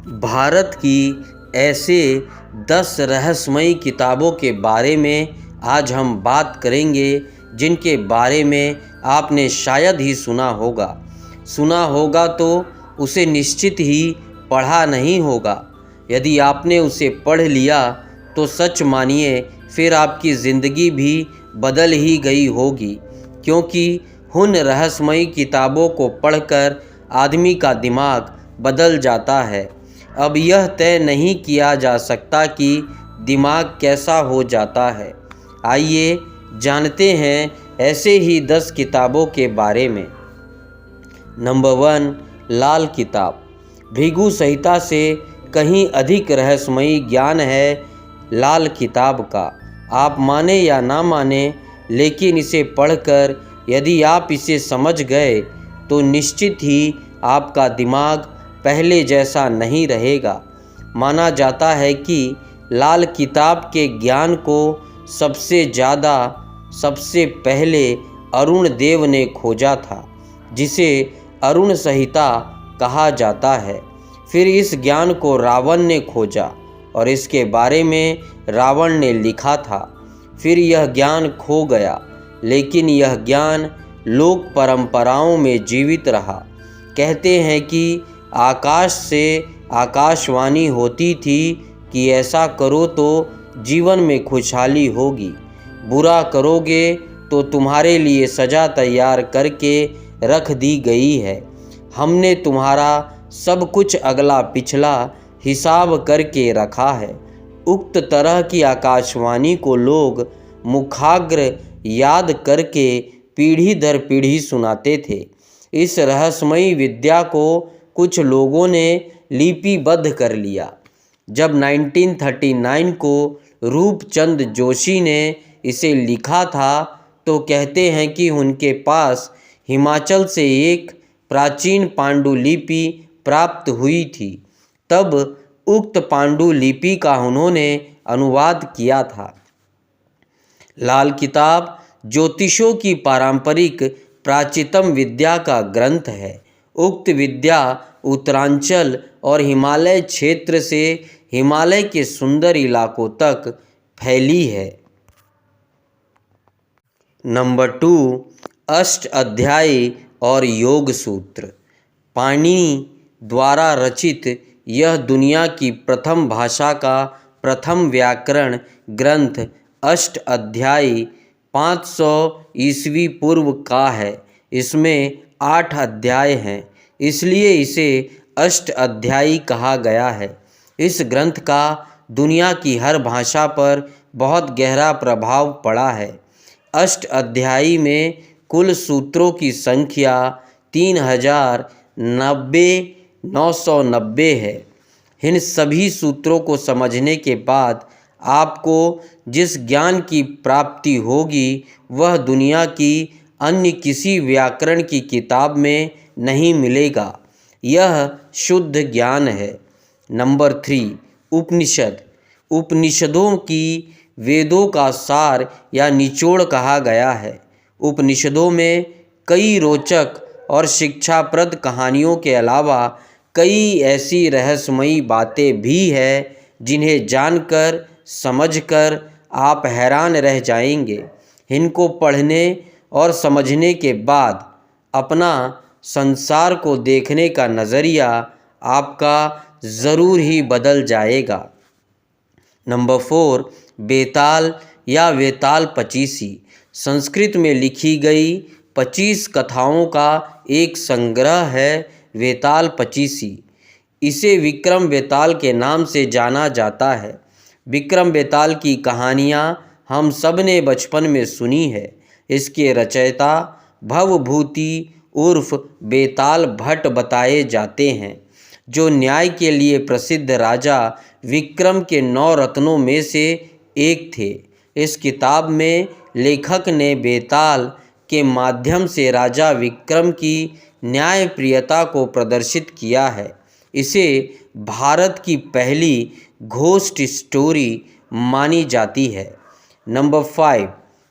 भारत की ऐसे 10 रहस्यमयी किताबों के बारे में आज हम बात करेंगे जिनके बारे में आपने शायद ही सुना होगा तो उसे निश्चित ही पढ़ा नहीं होगा। यदि आपने उसे पढ़ लिया तो सच मानिए फिर आपकी ज़िंदगी भी बदल ही गई होगी, क्योंकि उन रहस्यमयी किताबों को पढ़कर आदमी का दिमाग बदल जाता है। अब यह तय नहीं किया जा सकता कि दिमाग कैसा हो जाता है। आइए जानते हैं ऐसे ही 10 किताबों के बारे में। नंबर 1, लाल किताब। भृगु संहिता से कहीं अधिक रहस्यमयी ज्ञान है लाल किताब का। आप माने या ना माने, लेकिन इसे पढ़कर यदि आप इसे समझ गए तो निश्चित ही आपका दिमाग पहले जैसा नहीं रहेगा। माना जाता है कि लाल किताब के ज्ञान को सबसे पहले अरुण देव ने खोजा था, जिसे अरुण संहिता कहा जाता है। फिर इस ज्ञान को रावण ने खोजा और इसके बारे में रावण ने लिखा था। फिर यह ज्ञान खो गया, लेकिन यह ज्ञान लोक परंपराओं में जीवित रहा। कहते हैं कि आकाश से आकाशवाणी होती थी कि ऐसा करो तो जीवन में खुशहाली होगी, बुरा करोगे तो तुम्हारे लिए सज़ा तैयार करके रख दी गई है। हमने तुम्हारा सब कुछ अगला पिछला हिसाब करके रखा है। उक्त तरह की आकाशवाणी को लोग मुखाग्र याद करके पीढ़ी दर पीढ़ी सुनाते थे। इस रहस्यमयी विद्या को कुछ लोगों ने लिपिबद्ध कर लिया। जब 1939 को रूपचंद जोशी ने इसे लिखा था तो कहते हैं कि उनके पास हिमाचल से एक प्राचीन पांडुलिपि प्राप्त हुई थी। तब उक्त पांडुलिपि का उन्होंने अनुवाद किया था। लाल किताब ज्योतिषों की पारंपरिक प्राचीनतम विद्या का ग्रंथ है। उक्त विद्या उत्तरांचल और हिमालय क्षेत्र से हिमालय के सुंदर इलाकों तक फैली है। नंबर 2, अष्ट अध्याय और योग सूत्र। पाणिनि द्वारा रचित यह दुनिया की प्रथम भाषा का प्रथम व्याकरण ग्रंथ अष्ट अध्याय 500 ईस्वी पूर्व का है। इसमें 8 अध्याय हैं, इसलिए इसे अष्ट अध्यायी कहा गया है। इस ग्रंथ का दुनिया की हर भाषा पर बहुत गहरा प्रभाव पड़ा है। अष्ट अध्यायी में कुल सूत्रों की संख्या 3090 है। इन सभी सूत्रों को समझने के बाद आपको जिस ज्ञान की प्राप्ति होगी वह दुनिया की अन्य किसी व्याकरण की किताब में नहीं मिलेगा। यह शुद्ध ज्ञान है। नंबर 3, उपनिषद। उपनिषदों की वेदों का सार या निचोड़ कहा गया है। उपनिषदों में कई रोचक और शिक्षाप्रद कहानियों के अलावा कई ऐसी रहस्यमयी बातें भी हैं जिन्हें जानकर समझकर आप हैरान रह जाएंगे। इनको पढ़ने और समझने के बाद अपना संसार को देखने का नज़रिया आपका ज़रूर ही बदल जाएगा। नंबर 4, बेताल या वेताल पचीसी। संस्कृत में लिखी गई 25 कथाओं का एक संग्रह है वेताल पचीसी। इसे विक्रम बेताल के नाम से जाना जाता है। विक्रम बेताल की कहानियाँ हम सब ने बचपन में सुनी है। इसके रचयिता भवभूति उर्फ बेताल भट्ट बताए जाते हैं, जो न्याय के लिए प्रसिद्ध राजा विक्रम के 9 रत्नों में से एक थे। इस किताब में लेखक ने बेताल के माध्यम से राजा विक्रम की न्यायप्रियता को प्रदर्शित किया है। इसे भारत की पहली घोस्ट स्टोरी मानी जाती है। नंबर 5,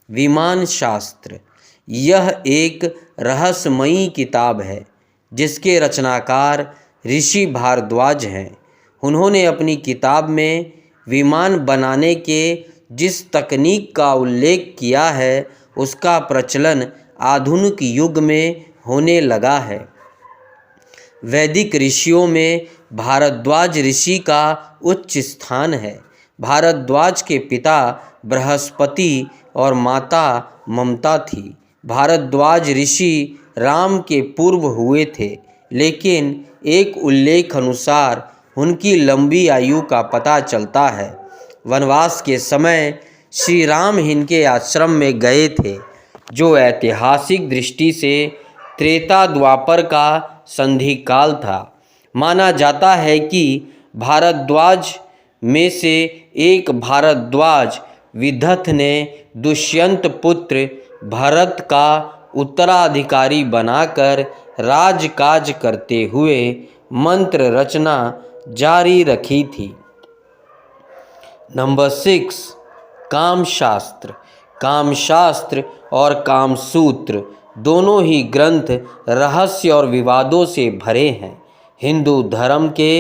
विमान शास्त्र। यह एक रहस्यमयी किताब है जिसके रचनाकार ऋषि भारद्वाज हैं। उन्होंने अपनी किताब में विमान बनाने के जिस तकनीक का उल्लेख किया है उसका प्रचलन आधुनिक युग में होने लगा है। वैदिक ऋषियों में भारद्वाज ऋषि का उच्च स्थान है। भारद्वाज के पिता बृहस्पति और माता ममता थी। भारद्वाज ऋषि राम के पूर्व हुए थे, लेकिन एक उल्लेख अनुसार उनकी लंबी आयु का पता चलता है। वनवास के समय श्री राम इनके आश्रम में गए थे, जो ऐतिहासिक दृष्टि से त्रेता द्वापर का संधि काल था। माना जाता है कि भारद्वाज में से एक भारद्वाज विदथ ने दुष्यंत पुत्र भरत का उत्तराधिकारी बनाकर राजकाज करते हुए मंत्र रचना जारी रखी थी। नंबर 6, कामशास्त्र। कामशास्त्र और कामसूत्र दोनों ही ग्रंथ रहस्य और विवादों से भरे हैं। हिंदू धर्म के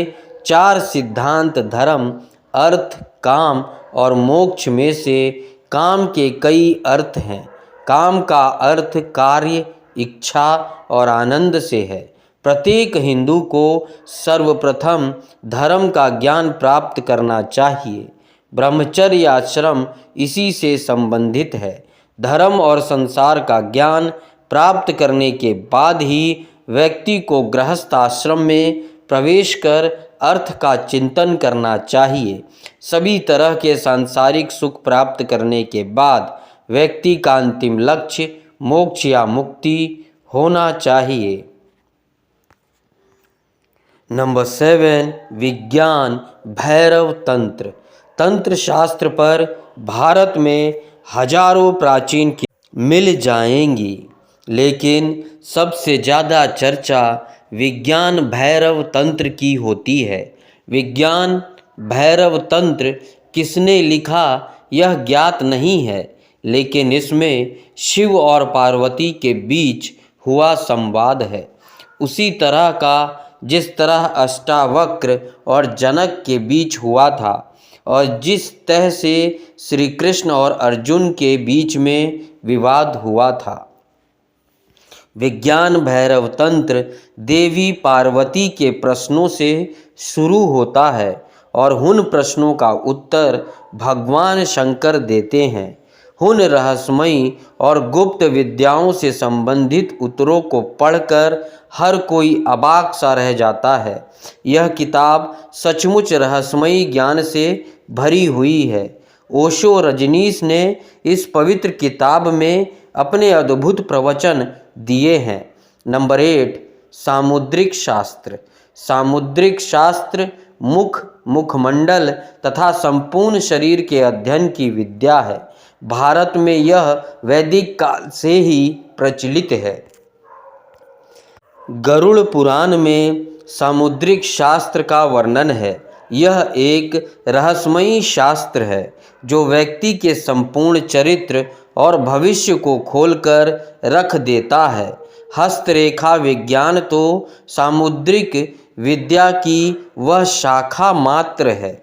4 सिद्धांत धर्म, अर्थ, काम और मोक्ष में से काम के कई अर्थ हैं। काम का अर्थ कार्य, इच्छा और आनंद से है। प्रत्येक हिंदू को सर्वप्रथम धर्म का ज्ञान प्राप्त करना चाहिए। ब्रह्मचर्य आश्रम इसी से संबंधित है। धर्म और संसार का ज्ञान प्राप्त करने के बाद ही व्यक्ति को गृहस्थ आश्रम में प्रवेश कर अर्थ का चिंतन करना चाहिए। सभी तरह के सांसारिक सुख प्राप्त करने के बाद व्यक्ति का अंतिम लक्ष्य मोक्ष या मुक्ति होना चाहिए। नंबर 7, विज्ञान भैरव तंत्र। तंत्र शास्त्र पर भारत में हजारों प्राचीन मिल जाएंगी, लेकिन सबसे ज़्यादा चर्चा विज्ञान भैरव तंत्र की होती है। विज्ञान भैरव तंत्र किसने लिखा यह ज्ञात नहीं है, लेकिन इसमें शिव और पार्वती के बीच हुआ संवाद है, उसी तरह का जिस तरह अष्टावक्र और जनक के बीच हुआ था और जिस तरह से श्री कृष्ण और अर्जुन के बीच में विवाद हुआ था। विज्ञान भैरव तंत्र देवी पार्वती के प्रश्नों से शुरू होता है और उन प्रश्नों का उत्तर भगवान शंकर देते हैं। उन रहस्यमयी और गुप्त विद्याओं से संबंधित उत्तरों को पढ़कर हर कोई अबाक सा रह जाता है। यह किताब सचमुच रहस्यमयी ज्ञान से भरी हुई है। ओशो रजनीश ने इस पवित्र किताब में अपने अद्भुत प्रवचन दिए हैं। नंबर 8, सामुद्रिक शास्त्र। सामुद्रिक शास्त्र मुखमंडल तथा संपूर्ण शरीर के अध्ययन की विद्या है। भारत में यह वैदिक काल से ही प्रचलित है। गरुड़ पुराण में सामुद्रिक शास्त्र का वर्णन है। यह एक रहस्यमयी शास्त्र है जो व्यक्ति के संपूर्ण चरित्र और भविष्य को खोलकर रख देता है। हस्तरेखा विज्ञान तो सामुद्रिक विद्या की वह शाखा मात्र है।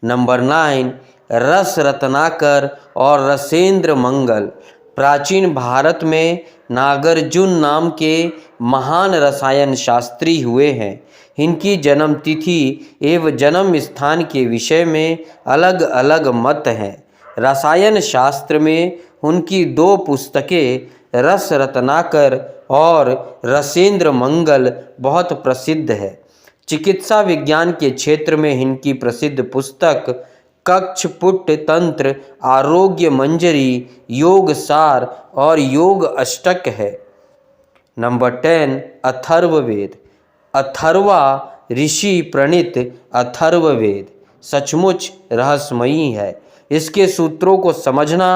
नंबर 9, रस रत्नाकर और रसेंद्र मंगल। प्राचीन भारत में नागार्जुन नाम के महान रसायन शास्त्री हुए हैं। इनकी जन्म तिथि एवं जन्म स्थान के विषय में अलग अलग मत हैं। रसायन शास्त्र में उनकी 2 पुस्तकें रस रत्नाकर और रसेंद्र मंगल बहुत प्रसिद्ध है। चिकित्सा विज्ञान के क्षेत्र में इनकी प्रसिद्ध पुस्तक कक्षपुट तंत्र, आरोग्य मंजरी, योग सार और योग अष्टक है। नंबर 10, अथर्ववेद। अथर्वा ऋषि प्रणीत अथर्ववेद सचमुच रहस्यमयी है। इसके सूत्रों को समझना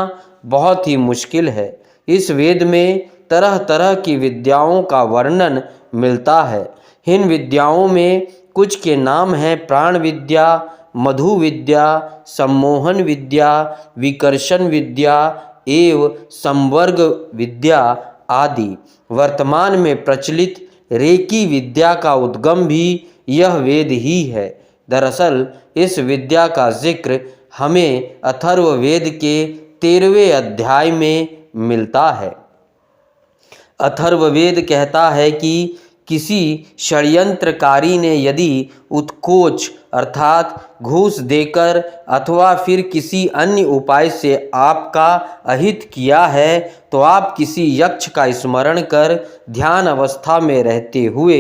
बहुत ही मुश्किल है। इस वेद में तरह तरह की विद्याओं का वर्णन मिलता है। इन विद्याओं में कुछ के नाम हैं प्राण विद्या, मधु विद्या, सम्मोहन विद्या, विकर्षण विद्या एवं संवर्ग विद्या आदि। वर्तमान में प्रचलित रेकी विद्या का उद्गम भी यह वेद ही है। दरअसल इस विद्या का जिक्र हमें अथर्ववेद के 13वें अध्याय में मिलता है। अथर्ववेद कहता है कि किसी षड्यंत्रकारी ने यदि उत्कोच अर्थात घूस देकर अथवा फिर किसी अन्य उपाय से आपका अहित किया है, तो आप किसी यक्ष का स्मरण कर ध्यान अवस्था में रहते हुए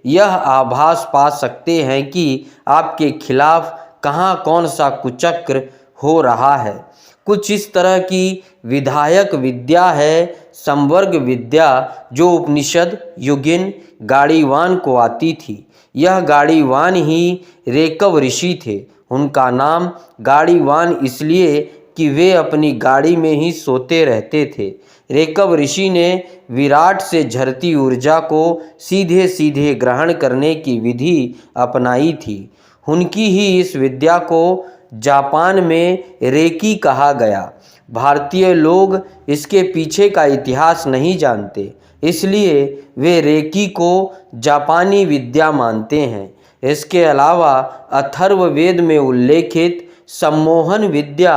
यह आभास पा सकते हैं कि आपके खिलाफ कहाँ कौन सा कुचक्र हो रहा है। कुछ इस तरह की विधायक विद्या है संवर्ग विद्या, जो उपनिषद युगिन गाड़ीवान को आती थी। यह गाड़ीवान ही रेकव ऋषि थे। उनका नाम गाड़ीवान इसलिए कि वे अपनी गाड़ी में ही सोते रहते थे। रेकव ऋषि ने विराट से झरती ऊर्जा को सीधे सीधे ग्रहण करने की विधि अपनाई थी। उनकी ही इस विद्या को जापान में रेकी कहा गया। भारतीय लोग इसके पीछे का इतिहास नहीं जानते, इसलिए वे रेकी को जापानी विद्या मानते हैं। इसके अलावा अथर्ववेद में उल्लेखित सम्मोहन विद्या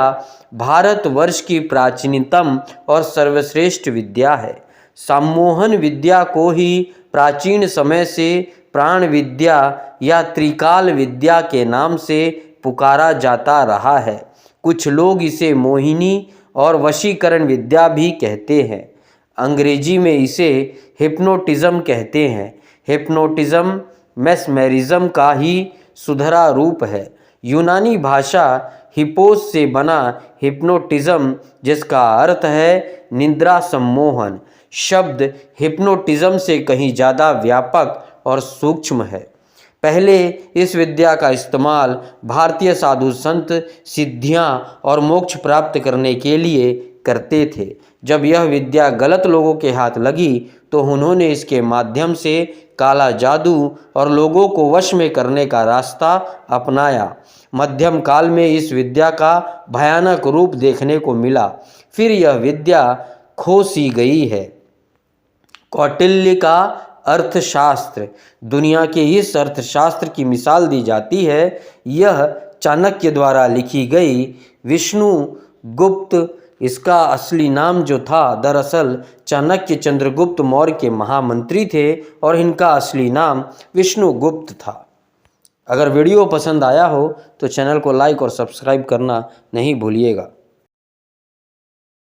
भारतवर्ष की प्राचीनतम और सर्वश्रेष्ठ विद्या है। सम्मोहन विद्या को ही प्राचीन समय से प्राण विद्या या त्रिकाल विद्या के नाम से पुकारा जाता रहा है। कुछ लोग इसे मोहिनी और वशीकरण विद्या भी कहते हैं। अंग्रेजी में इसे हिप्नोटिज्म कहते हैं। हिप्नोटिज्म मेस्मेरिज्म का ही सुधरा रूप है। यूनानी भाषा हिपोस से बना हिप्नोटिज्म, जिसका अर्थ है निद्रा सम्मोहन, शब्द हिप्नोटिज्म से कहीं ज़्यादा व्यापक और सूक्ष्म है। पहले इस विद्या का इस्तेमाल भारतीय साधु संत सिद्धियां और मोक्ष प्राप्त करने के लिए करते थे। जब यह विद्या गलत लोगों के हाथ लगी तो उन्होंने इसके माध्यम से काला जादू और लोगों को वश में करने का रास्ता अपनाया। मध्यम काल में इस विद्या का भयानक रूप देखने को मिला। फिर यह विद्या खो सी गई है। कौटिल्य का अर्थशास्त्र दुनिया के इस अर्थशास्त्र की मिसाल दी जाती है। यह चाणक्य द्वारा लिखी गई विष्णुगुप्त, इसका असली नाम जो था दरअसल चाणक्य चंद्रगुप्त मौर्य के महामंत्री थे और इनका असली नाम विष्णुगुप्त था। अगर वीडियो पसंद आया हो तो चैनल को लाइक और सब्सक्राइब करना नहीं भूलिएगा।